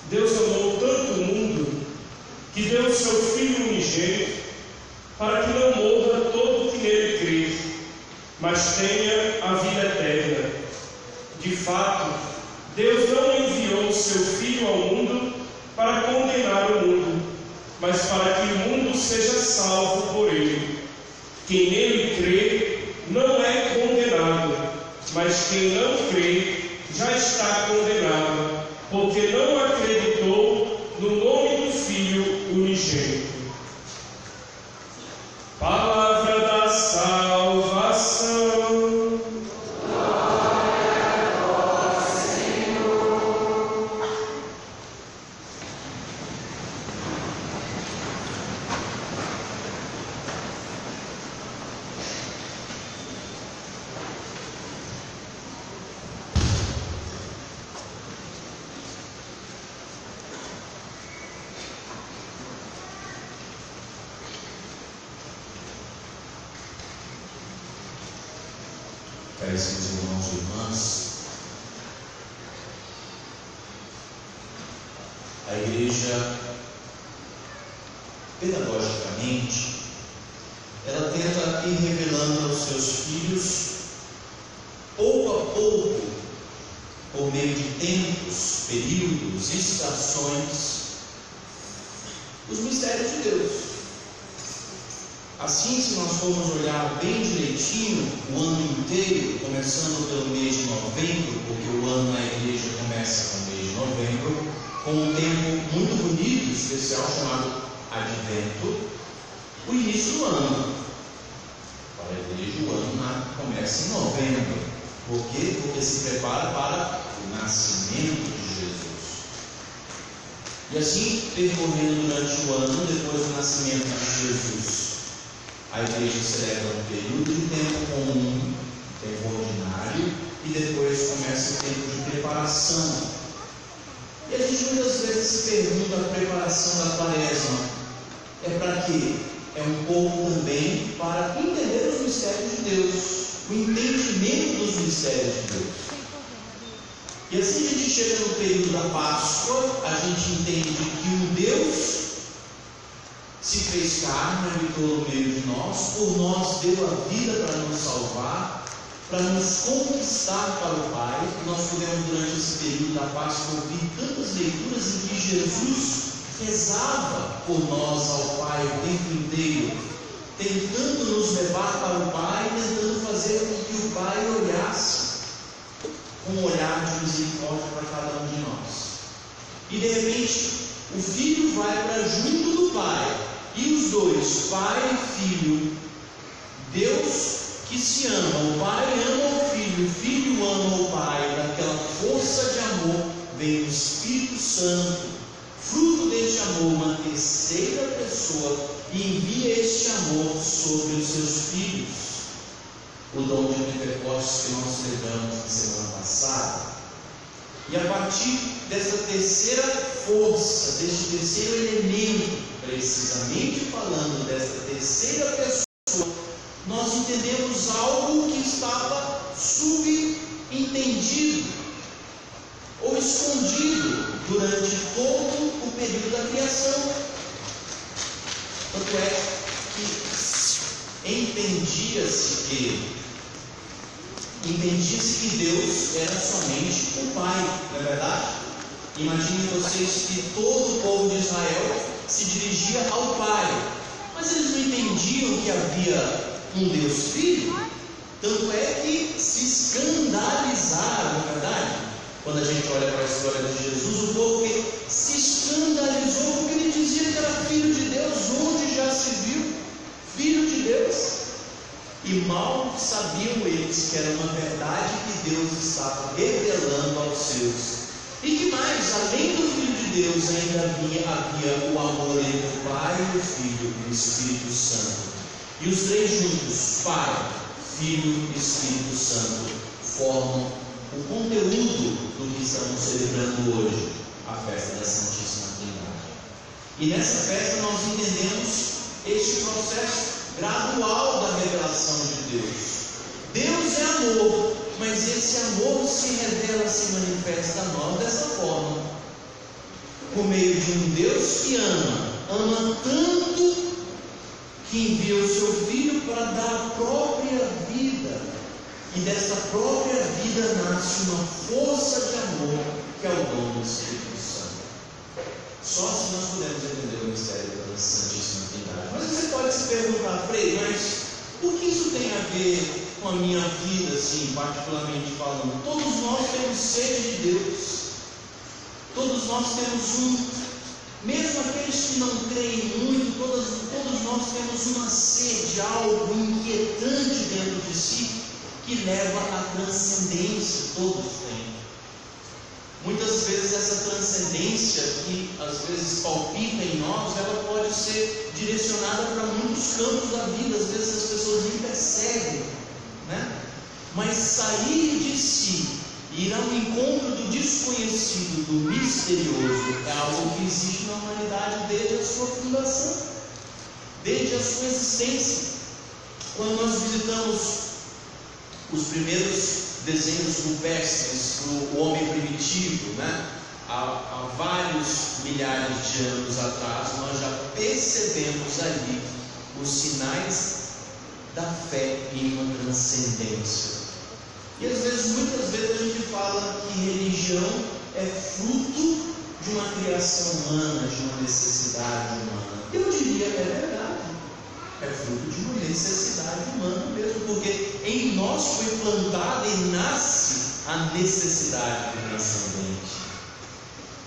Deus amou tanto o mundo que deu o seu Filho unigênito, para que não morra todo o que nele crê, mas tenha a vida eterna. De fato, Deus não enviou o seu Filho ao mundo para condenar o mundo, mas para que o mundo seja salvo por ele. Quem nele crê não é condenado, mas quem não crê já está condenado, porque não acreditou no nome do Filho unigênito. Palavra da salvação. Glória a vós, Senhor. Caríssimos irmãos e irmãs, a Igreja, pedagogicamente, ela tenta ir revelando aos seus filhos, pouco a pouco, por meio de tempos, períodos, estações, os mistérios de Deus. Assim, se nós formos olhar bem direitinho o ano inteiro, começando pelo mês de novembro, porque o ano na igreja começa no mês de novembro, com um tempo muito bonito, especial, chamado Advento, o início do ano. Para a igreja, o ano começa em novembro. Por quê? Porque se prepara para o nascimento de Jesus. E assim, percorrendo durante o ano, depois do nascimento de Jesus, a igreja celebra um período de tempo comum, tempo ordinário, e depois começa o tempo de preparação. E a gente muitas vezes se pergunta: a preparação da quaresma é para quê? É um pouco também para entender os mistérios de Deus, o entendimento dos mistérios de Deus. E assim a gente chega no período da Páscoa, a gente entende que um Deus se fez carne, habitou no meio de nós, por nós deu a vida para nos salvar, para nos conquistar para o Pai. Nós podemos, durante esse período da Páscoa, ouvir tantas leituras em que Jesus rezava por nós ao Pai o tempo inteiro, tentando nos levar para o Pai, tentando fazer com que o Pai olhasse com um olhar de misericórdia para cada um de nós. E de repente, o Filho vai para junto do Pai, e os dois, Pai e Filho, Deus que se ama, o Pai ama o Filho ama o Pai, daquela força de amor vem o Espírito Santo, fruto deste amor, uma terceira pessoa, e envia este amor sobre os seus filhos. O dom de Pentecostes que nós celebramos na semana passada. E a partir dessa terceira força, deste terceiro elemento, precisamente falando dessa terceira pessoa, nós entendemos algo que estava subentendido ou escondido durante todo o período da criação. Tanto é que entendia-se que Deus era somente o Pai, não é verdade? Imaginem vocês que todo o povo de Israel se dirigia ao Pai, mas eles não entendiam que havia um Deus Filho. Tanto é que se escandalizaram, não é verdade? Quando a gente olha para a história de Jesus, o povo que se escandalizou porque ele dizia que era Filho de Deus, onde já se viu Filho de Deus? E mal sabiam eles que era uma verdade que Deus estava revelando aos seus. E que mais, além do Filho de Deus, ainda havia o amor entre o Pai, o Filho e o Espírito Santo. E os três juntos, Pai, Filho e Espírito Santo, formam o conteúdo do que estamos celebrando hoje, a festa da Santíssima Trindade. E nessa festa nós entendemos este processo gradual da revelação de Deus. Deus é amor, mas esse amor se revela, se manifesta a nós dessa forma. por meio de um Deus que ama tanto que envia o seu Filho para dar a própria vida. E dessa própria vida nasce uma força de amor que é o dom do Espírito Santo. Só assim nós podemos entender o mistério da Santíssima Trindade. Mas você pode se perguntar, Frei, mas o que isso tem a ver com a minha vida, assim, particularmente falando? Todos nós temos sede de Deus. Todos nós temos mesmo aqueles que não creem muito, todos nós temos uma sede, algo inquietante dentro de si, que leva à transcendência. Todos têm. Muitas vezes essa transcendência, que às vezes palpita em nós, ela pode ser direcionada para muitos campos da vida. Às vezes as pessoas nem percebem, né? Mas sair de si, ir ao encontro do desconhecido, do misterioso, é algo que existe na humanidade desde a sua fundação, desde a sua existência. Quando nós visitamos os primeiros desenhos rupestres do homem primitivo, né? Há vários milhares de anos atrás, nós já percebemos ali os sinais da fé em uma transcendência. E às vezes, muitas vezes a gente fala que religião é fruto de uma criação humana, de uma necessidade humana. Eu diria, é verdade. É fruto de uma necessidade humana mesmo, porque em nós foi plantada e nasce a necessidade do transcendente,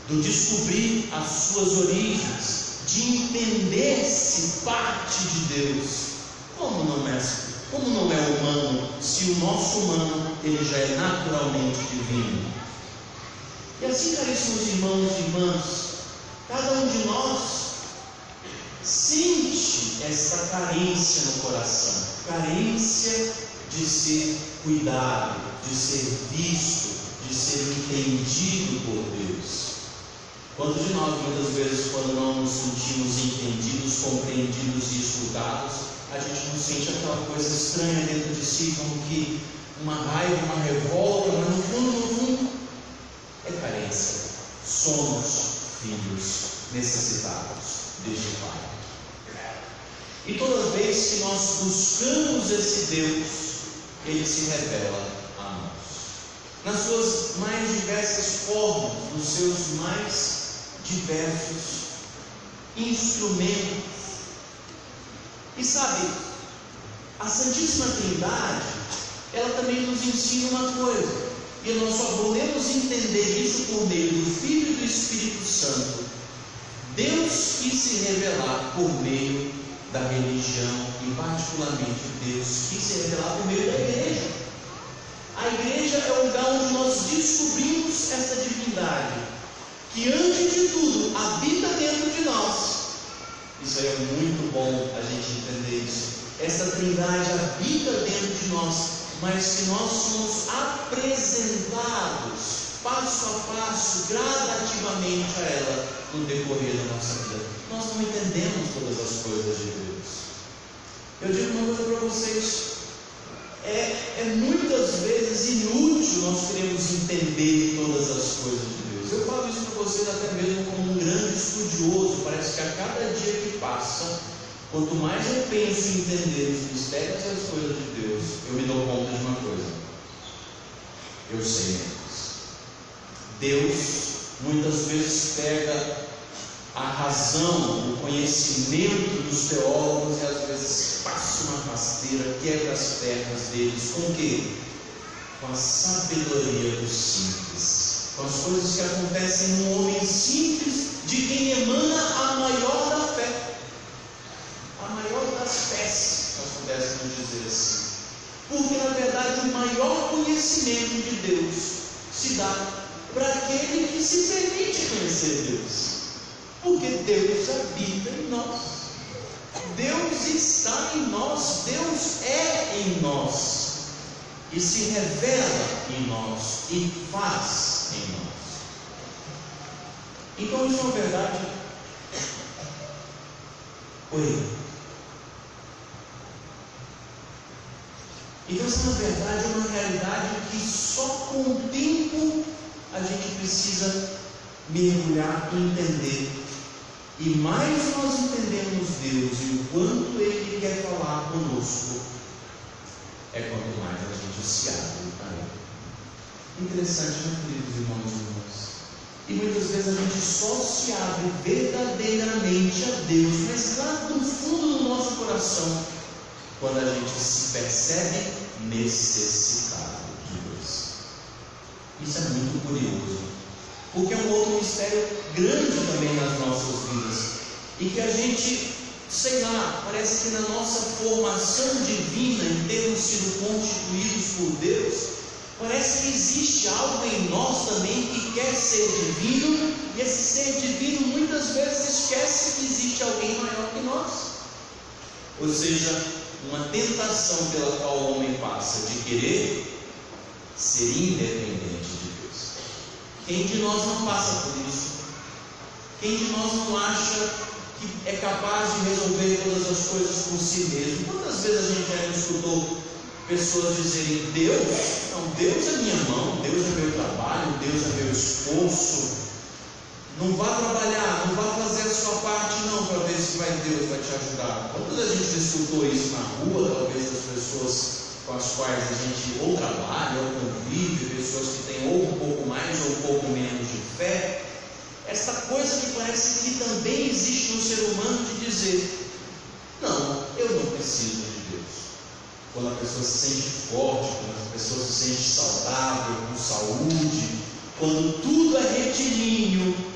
do descobrir as suas origens, de entender-se parte de Deus. Como não é humano, se o nosso humano ele já é naturalmente divino? E assim, caríssimos irmãos e irmãs, cada um de nós sente esta carência no coração, carência de ser cuidado, de ser visto, de ser entendido por Deus. Quantos de nós, muitas vezes, quando não nos sentimos entendidos, compreendidos e escutados, a gente não sente aquela coisa estranha dentro de si, como que uma raiva, uma revolta, mas no fundo, é carência. Somos filhos necessitados deste Pai. E toda vez que nós buscamos esse Deus, Ele se revela a nós, nas suas mais diversas formas, nos seus mais diversos instrumentos. E sabe, a Santíssima Trindade, ela também nos ensina uma coisa, e nós só podemos entender isso por meio do Filho e do Espírito Santo. Deus quis se revelar por meio da religião, e particularmente Deus quis se revelar por meio da igreja. A igreja é o lugar onde nós descobrimos essa divindade, que antes de tudo habita dentro de nós. Isso aí é muito bom a gente entender isso. Essa trindade habita dentro de nós, mas que nós somos apresentados passo a passo, gradativamente a ela no decorrer da nossa vida. Nós não entendemos todas as coisas de Deus. Eu digo uma coisa para vocês: é muitas vezes inútil nós queremos entender todas as coisas de Deus. Eu falo isso para vocês até mesmo como um grande estudioso. Parece que a cada dia que passa, quanto mais eu penso em entender os mistérios e as coisas de Deus, eu me dou conta de uma coisa: eu sei menos. Deus muitas vezes pega a razão, o conhecimento dos teólogos e às vezes passa uma rasteira, quebra as pernas deles. Com o quê? Com a sabedoria dos simples, com as coisas que acontecem num homem simples, de quem emana a maior da fé, a maior das fés, se nós pudéssemos dizer assim. Porque na verdade o maior conhecimento de Deus se dá para aquele que se permite conhecer Deus. Porque Deus habita em nós, Deus está em nós, Deus é em nós, e se revela em nós, e faz em nós. Então isso é uma verdade. Oi. Então isso na verdade é uma realidade que só com o tempo a gente precisa mergulhar e entender. E mais nós entendemos Deus e o quanto Ele quer falar conosco, é quanto mais a gente se abre para Ele. Interessante, né, queridos irmãos e irmãs? E muitas vezes a gente só se abre verdadeiramente a Deus, mas lá no fundo do nosso coração, quando a gente se percebe necessitado de Deus. Isso é muito curioso, porque é um outro mistério grande também nas nossas vidas, e que a gente, sei lá, parece que na nossa formação divina, em termos sido constituídos por Deus, parece que existe algo em nós também que quer ser divino, e esse ser divino muitas vezes esquece que existe alguém maior que nós. Ou seja, uma tentação pela qual o homem passa de querer ser independente de Deus. Quem de nós não passa por isso? Quem de nós não acha que é capaz de resolver todas as coisas por si mesmo? Quantas vezes a gente já escutou pessoas dizerem: Deus é minha mão, Deus é meu trabalho, Deus é meu esforço. Não vá trabalhar, não vá fazer a sua parte não, para ver se Deus vai te ajudar. Quando a gente escutou isso na rua, talvez das pessoas com as quais a gente ou trabalha ou convive, pessoas que têm ou um pouco mais ou um pouco menos de fé, essa coisa que parece que também existe no ser humano de dizer: não, eu não preciso de Deus. Quando a pessoa se sente forte, quando a pessoa se sente saudável, com saúde, quando tudo é retilíneo,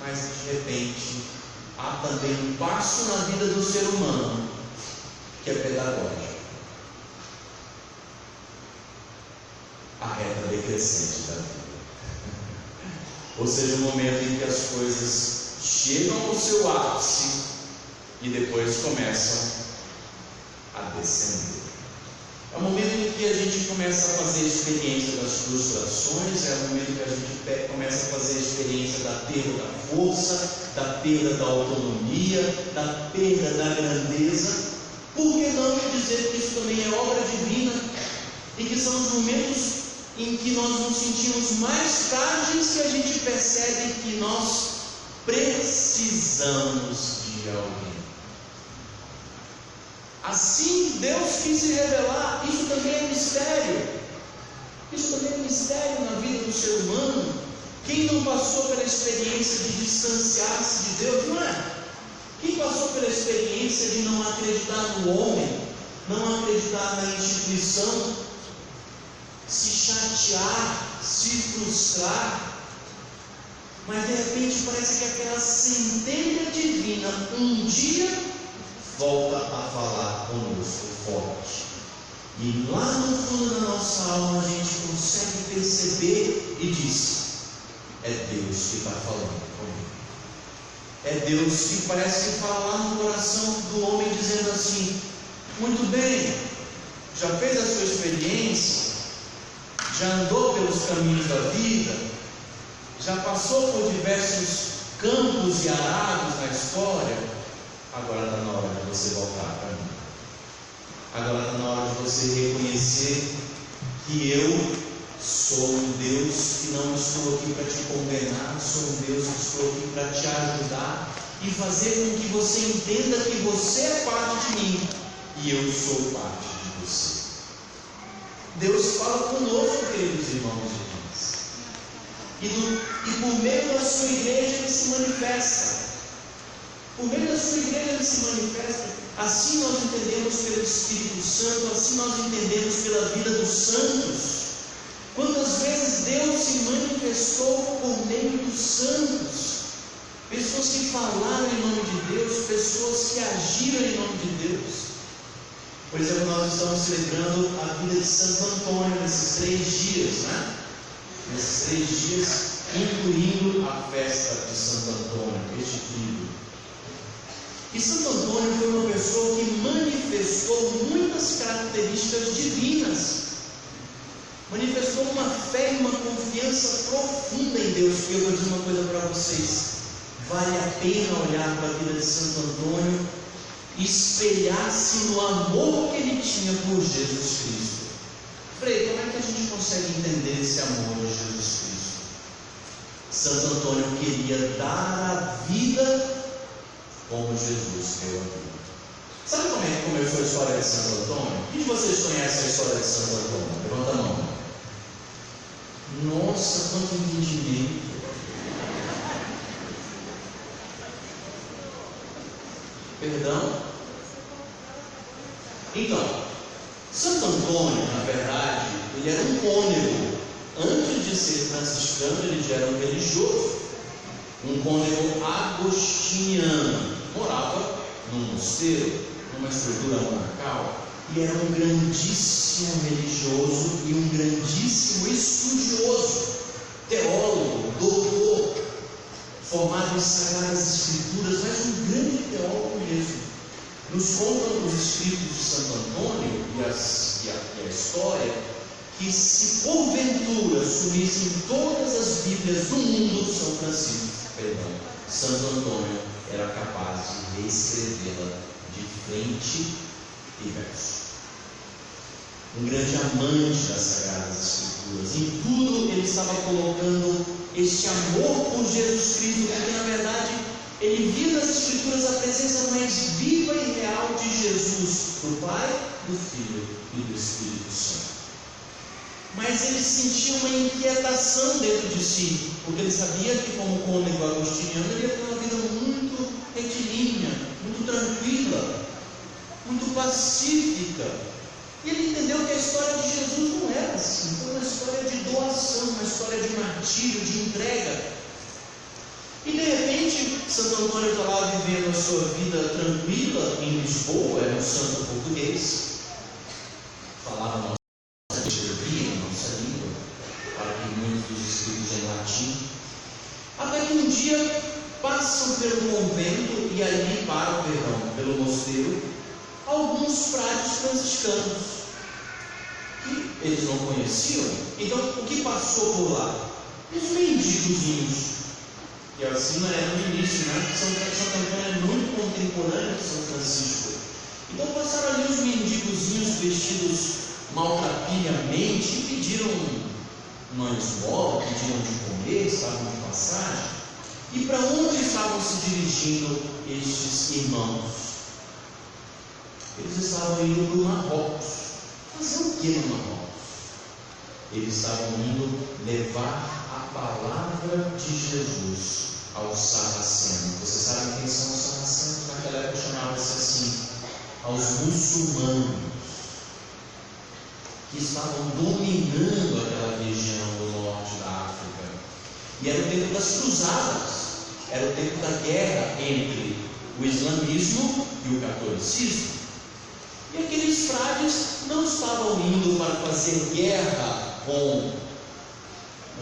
mas de repente há também um passo na vida do ser humano que é pedagógico, a reta decrescente da vida. Ou seja, o momento em que as coisas chegam ao seu ápice e depois começam a descender. É o momento em que a gente começa a fazer a experiência das frustrações, é o momento que a gente começa a fazer a experiência da perda da força, da perda da autonomia, da perda da grandeza. Por que não dizer que isso também é obra divina? E que são os momentos em que nós nos sentimos mais frágeis que a gente percebe que nós precisamos de alguém. Assim Deus quis se revelar. Isso também é mistério. Isso também é mistério na vida do ser humano. Quem não passou pela experiência de distanciar-se de Deus, não é? Quem passou pela experiência de não acreditar no homem, não acreditar na instituição, se chatear, se frustrar, mas de repente parece que aquela centelha divina um dia volta a falar conosco forte. E lá no fundo da nossa alma a gente consegue perceber e diz: é Deus que está falando comigo. É Deus que parece que fala lá no coração do homem, dizendo assim: muito bem, já fez a sua experiência, já andou pelos caminhos da vida, já passou por diversos campos e arados na história. Agora está na hora de você voltar para mim. Agora está na hora de você reconhecer que eu sou um Deus que não estou aqui para te condenar, sou um Deus que estou aqui para te ajudar e fazer com que você entenda que você é parte de mim e eu sou parte de você. Deus fala conosco, queridos irmãos e irmãs, e por meio da sua igreja Ele se manifesta. Por meio da sua igreja Ele se manifesta. Assim nós entendemos pelo Espírito Santo, assim nós entendemos pela vida dos santos. Quantas vezes Deus se manifestou por meio dos santos? Pessoas que falaram em nome de Deus, pessoas que agiram em nome de Deus. Por exemplo, nós estamos celebrando a vida de Santo Antônio nesses 3 dias, né? Nesses 3 dias, incluindo a festa de Santo Antônio, este filho. E Santo Antônio foi uma pessoa que manifestou muitas características divinas, manifestou uma fé e uma confiança profunda em Deus. E eu vou dizer uma coisa para vocês: vale a pena olhar para a vida de Santo Antônio e espelhar-se no amor que ele tinha por Jesus Cristo. Frei, como é que a gente consegue entender esse amor de Jesus Cristo? Santo Antônio queria dar a vida como Jesus deu a vida. Sabe como começou a história de Santo Antônio? Quem de vocês conhece a história de Santo Antônio? Levanta a mão. Nossa, quanto entendimento! Perdão? Então, Santo Antônio, na verdade, ele era um cônego. Antes de ser franciscano, ele já era um religioso, um cônego agostiniano. Morava num mosteiro, numa estrutura monacal, e era um grandíssimo religioso e um grandíssimo estudioso, teólogo, doutor, formado em Sagradas Escrituras, mas um grande teólogo mesmo. Nos contam os escritos de Santo Antônio e a história que, se porventura sumissem todas as Bíblias do mundo, Santo Antônio era capaz de reescrevê-la de frente e verso. Um grande amante das Sagradas Escrituras. Em tudo ele estava colocando este amor por Jesus Cristo, porque na verdade ele via nas Escrituras a presença mais viva e real de Jesus, do Pai, do Filho e do Espírito Santo. Mas ele sentia uma inquietação dentro de si, porque ele sabia que, como cônego agostiniano, ele ia ter uma vida muito retilínea, muito tranquila, muito pacífica. E ele entendeu que a história de Jesus não era assim. Foi uma história de doação, uma história de martírio, de entrega. E de repente, Santo Antônio está lá vivendo a sua vida tranquila em Lisboa, era um santo português, falava a nossa língua, para que muitos dos escritos em latim. Até que um dia passam pelo convento e ali param, pelo mosteiro, alguns frades franciscanos que eles não conheciam. Então, o que passou por lá? Os mendigozinhos, que assim não era no início, né? Santo Antônio é muito contemporâneo de São Francisco. Então passaram ali os mendigozinhos vestidos maltrapilhamente e pediram uma esmola, pediram de comer, estavam de passagem. E para onde estavam se dirigindo estes irmãos? Eles estavam indo para o Marrocos. Fazer o que no Marrocos? Eles estavam indo levar a palavra de Jesus aos sarracenos. Vocês sabem quem são os sarracenos? Naquela época chamava-se assim, aos muçulmanos, que estavam dominando aquela região do norte da África. E era o tempo das cruzadas, era o tempo da guerra entre o islamismo e o catolicismo. E aqueles frades não estavam indo para fazer guerra com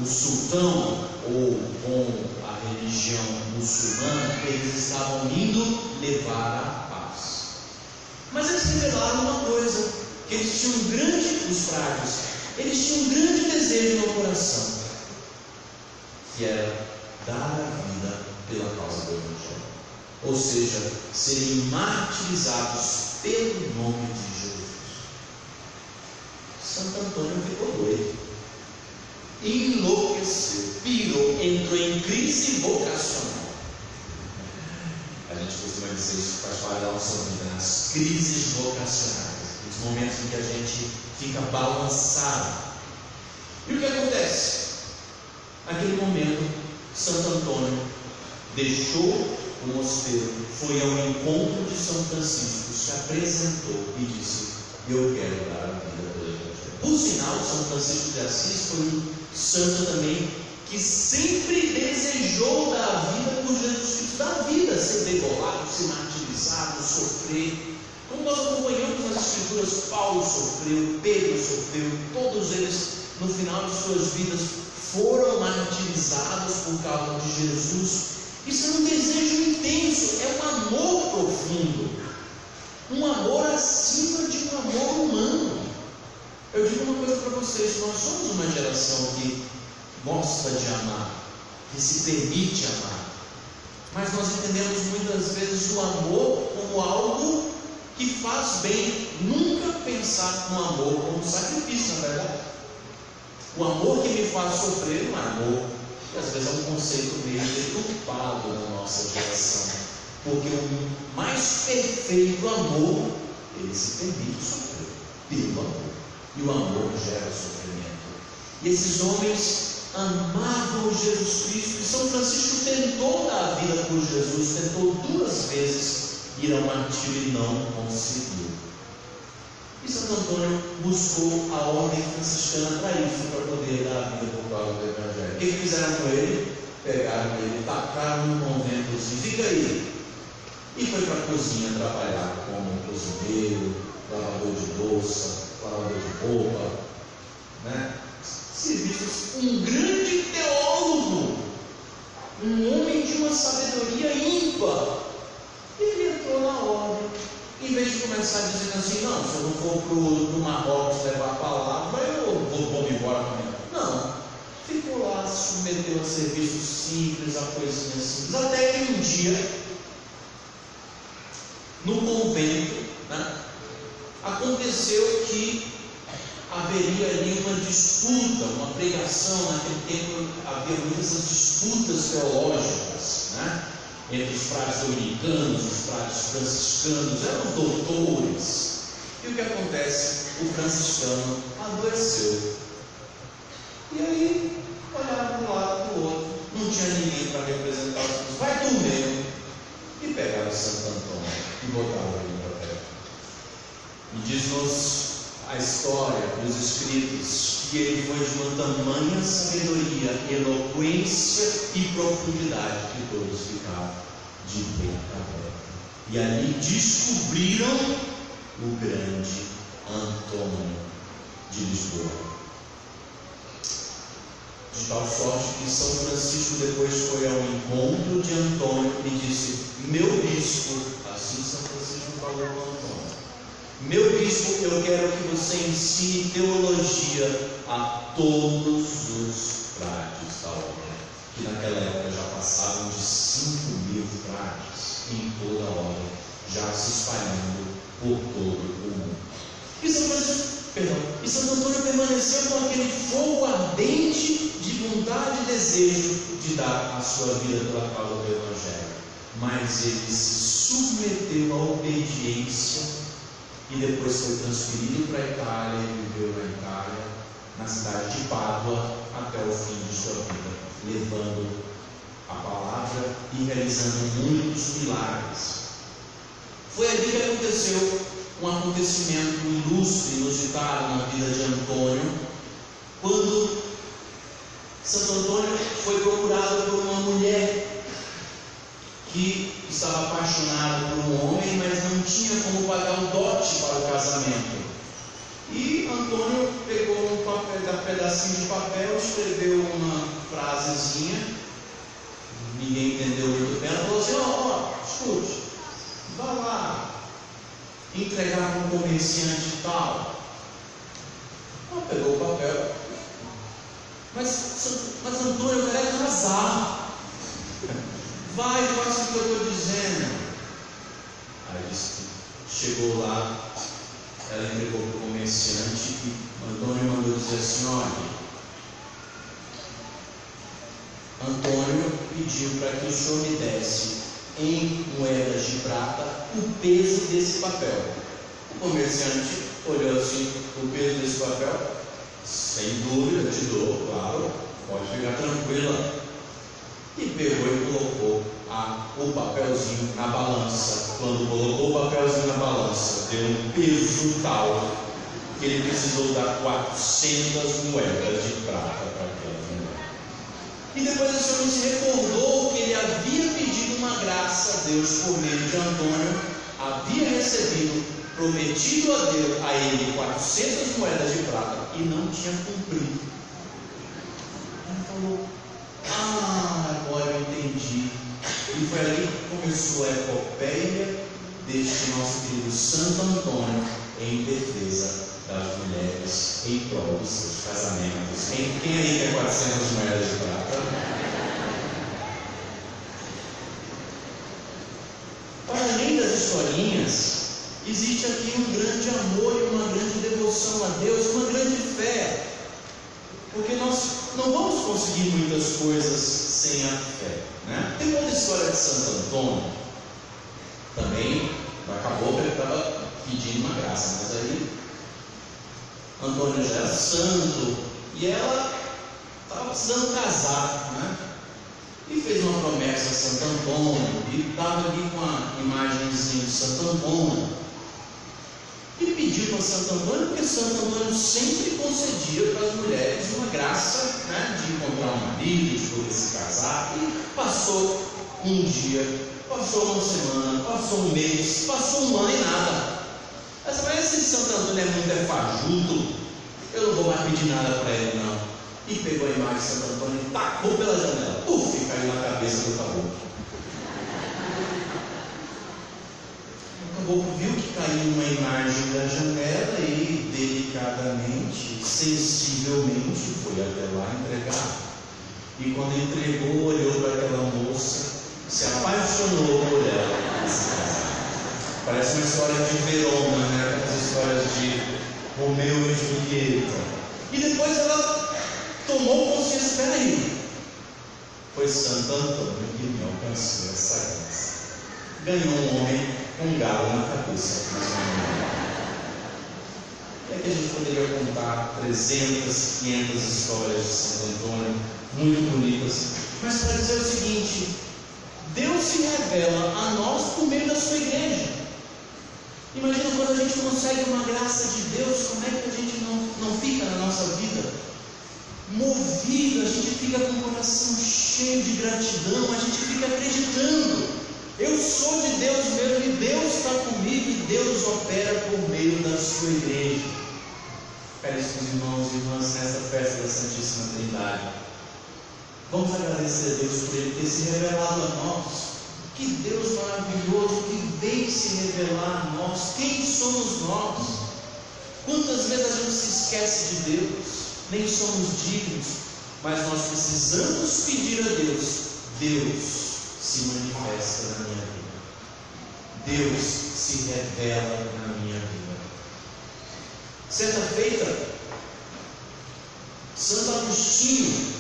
o sultão ou com a religião muçulmana, eles estavam indo levar a paz. Mas eles revelaram uma coisa, que eles tinham os frades, eles tinham um grande desejo no coração, que era dar a vida pela causa do Evangelho. Ou seja, serem martirizados pelo nome de Jesus. Santo Antônio ficou doido, enlouqueceu, pirou, entrou em crise vocacional. A gente costuma dizer isso, faz parte da nossa vida, nas crises vocacionais, nos momentos em que a gente fica balançado. E o que acontece? Naquele momento, Santo Antônio deixou o mosteiro, foi ao encontro de São Francisco, se apresentou e disse: eu quero dar a vida pelo Evangelho. Por sinal, São Francisco de Assis foi um santo também que sempre desejou dar a vida por Jesus Cristo, dar a vida, ser degolado, ser martirizado, sofrer. Como nós acompanhamos nas Escrituras, Paulo sofreu, Pedro sofreu, todos eles no final de suas vidas foram martirizados por causa de Jesus. Isso é um desejo intenso, é um amor profundo, um amor acima de um amor humano. Eu digo uma coisa para vocês: nós somos uma geração que gosta de amar, que se permite amar, mas nós entendemos muitas vezes o amor como algo que faz bem, nunca pensar no amor como sacrifício, na verdade. O amor que me faz sofrer não é amor, que às vezes é um conceito meio deturpado na nossa geração, porque o mais perfeito amor, ele se permite sofrer pelo amor, e o amor gera sofrimento. E esses homens amavam Jesus Cristo, e São Francisco tentou dar a vida por Jesus, tentou 2 vezes ir ao martírio e não conseguiu. E Santo Antônio buscou a ordem franciscana para isso, para poder dar a vida por causa do Evangelho. O que fizeram com ele? Pegaram ele, tacaram no convento assim, fica aí. E foi para a cozinha trabalhar como cozinheiro, lavador de louça, lavador de roupa, né? Serviços. Um grande teólogo, um homem de uma sabedoria ímpar. Ele entrou na ordem. Em vez de começar dizendo assim, não, se eu não for para o Marrocos levar a palavra, eu vou me embora também. Não, ficou lá, se submeteu a serviços simples, a coisinhas simples, até que um dia, no convento, né, aconteceu que haveria ali uma disputa, uma pregação. Naquele tempo havia muitas disputas teológicas, né? Entre os frades dominicanos, os frades franciscanos, eram doutores. E o que acontece? O franciscano adoeceu. E aí, olharam para um lado para o outro, não tinha ninguém para representar os filhos. Vai tu mesmo. E pegaram Santo Antônio e botaram ele para terra. E diz-nos a história dos escritos que ele foi de uma tamanha sabedoria, eloquência e profundidade que todos ficaram de boca aberta. E ali descobriram o grande Antônio de Lisboa. De tal sorte que São Francisco depois foi ao encontro de Antônio e disse: meu bispo, assim São Francisco falou com Antônio, meu bispo, eu quero que você ensine teologia a todos os frades da ordem, que naquela época já passavam de 5.000 frades em toda a ordem, já se espalhando por todo o mundo. E Santo Antônio permaneceu com aquele fogo ardente de vontade e desejo de dar a sua vida pela causa do Evangelho, mas ele se submeteu à obediência. E depois foi transferido para a Itália e viveu na Itália, na cidade de Pádua, até o fim de sua vida, levando a palavra e realizando muitos milagres. Foi ali que aconteceu um acontecimento ilustre, inusitado na vida de Antônio, quando Santo Antônio foi procurado por uma mulher que estava apaixonada por um homem, mas não tinha como pagar o dote para o casamento. E Antônio pegou um pedacinho de papel, escreveu uma frasezinha, ninguém entendeu muito bem. Ela falou assim: escute, vá lá entregar para um comerciante tal. Ela pegou o papel, mas Antônio, eu quero casar. Vai, faça o que eu estou dizendo. Aí disse que chegou lá, ela entregou para o comerciante e Antônio mandou dizer assim: olha, Antônio pediu para que o senhor me desse em moedas de prata o peso desse papel. O comerciante olhou assim: o peso desse papel? Sem dúvida, te dou, claro, pode ficar tranquila. E pegou e colocou o papelzinho na balança. Quando colocou o papelzinho na balança, deu um peso tal que ele precisou dar 400 moedas de prata para aquela mulher. E depois esse homem se recordou que ele havia pedido uma graça a Deus por meio de Antônio, havia recebido, prometido a Deus, a ele 400 moedas de prata e não tinha cumprido. Ele falou: agora eu entendi. E foi ali que começou a epopeia deste nosso querido Santo Antônio em defesa das mulheres, em prol dos seus casamentos. Quem aí quer 400 moedas de prata? Para além das historinhas, existe aqui um grande amor e uma grande devoção a Deus, uma grande fé. Porque nós não vamos conseguir muitas coisas sem a fé, né? Tem outra história de Santo Antônio, também acabou que ele estava pedindo uma graça, mas aí Antônio já era santo e ela estava precisando casar, né? E fez uma promessa a Santo Antônio, e estava ali com a imagenzinha de Santo Antônio, e pediu para Santo Antônio, porque Santo Antônio sempre concedia para as mulheres uma graça, né, de encontrar um marido, de poder se casar. E passou um dia, passou uma semana, passou um mês, passou um ano e nada. Essa parece que Santo Antônio é muito fajuto, eu não vou mais pedir nada para ele não. E pegou a imagem de Santo Antônio e tacou pela janela, e caiu na cabeça do caboclo. O caboclo viu que caiu uma imagem da janela e delicadamente, sensivelmente foi até lá entregar. E quando entregou, olhou para aquela moça, se apaixonou por ela. Parece uma história de Verona, né? As histórias de Romeu e Julieta. E depois ela tomou consciência, peraí, foi Santo Antônio que me alcançou essa graça. Ganhou um homem com um galo na cabeça. É que a gente poderia contar 300, 500 histórias de Santo Antônio, muito bonitas, mas para dizer o seguinte: Deus se revela a nós por meio da sua igreja. Imagina quando a gente consegue uma graça de Deus, como é que a gente não fica na nossa vida movido, a gente fica com o coração cheio de gratidão, a gente fica acreditando. Eu sou de Deus mesmo, e Deus está comigo, e Deus opera por meio da sua igreja. Caríssimos irmãos e irmãs, nessa festa da Santíssima Trindade, vamos agradecer a Deus por Ele ter se revelado a nós. Que Deus maravilhoso que veio se revelar a nós. Quem somos nós? Quantas vezes a gente se esquece de Deus, nem somos dignos, mas nós precisamos pedir a Deus: Deus se manifesta na minha vida, Deus se revela na minha vida. Certa feita, Santo Agostinho,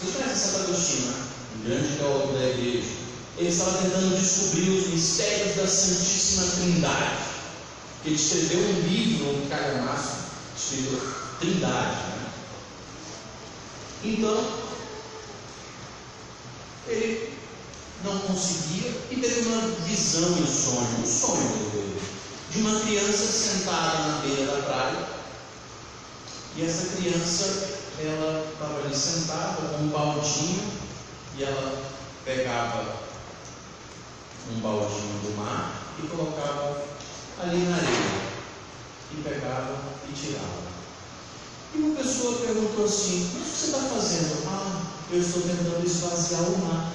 vocês conhecem Santo Agostinho, né? Um grande teólogo da igreja. Ele estava tentando descobrir os mistérios da Santíssima Trindade. Ele escreveu um livro, um calhamaço, escrito Trindade, né? Então, ele não conseguia e teve uma visão em sonho, um sonho dele, de uma criança sentada na beira da praia. E essa criança, ela estava ali sentada com um baldinho, e ela pegava um baldinho do mar e colocava ali na areia, e pegava e tirava. E uma pessoa perguntou assim: mas o que você está fazendo? Eu estou tentando esvaziar o mar.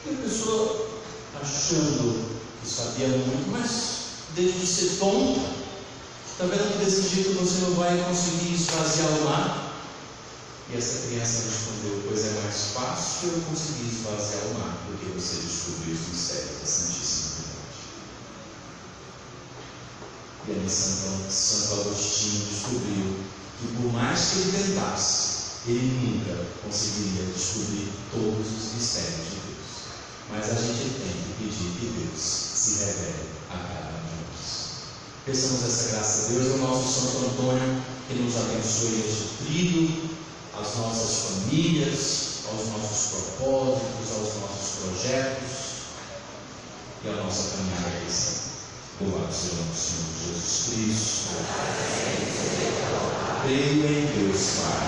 E a pessoa, achando que sabia muito, mas deixa de ser tonto, está vendo que desse jeito você não vai conseguir esvaziar o mar? E essa criança respondeu: pois é mais fácil eu conseguir esvaziar o mar do que você descobrir os mistérios da Santíssima Trindade. E aí Santo Agostinho descobriu que por mais que ele tentasse, ele nunca conseguiria descobrir todos os mistérios de Deus. Mas a gente tem que pedir que Deus se revele a cada um de nós. Peçamos essa graça a Deus, ao nosso Santo Antônio, que nos abençoe este tríduo, às nossas famílias, aos nossos propósitos, aos nossos projetos e à nossa caminhada cristã. Louvado seja o Senhor Jesus Cristo. Creio em Deus Pai,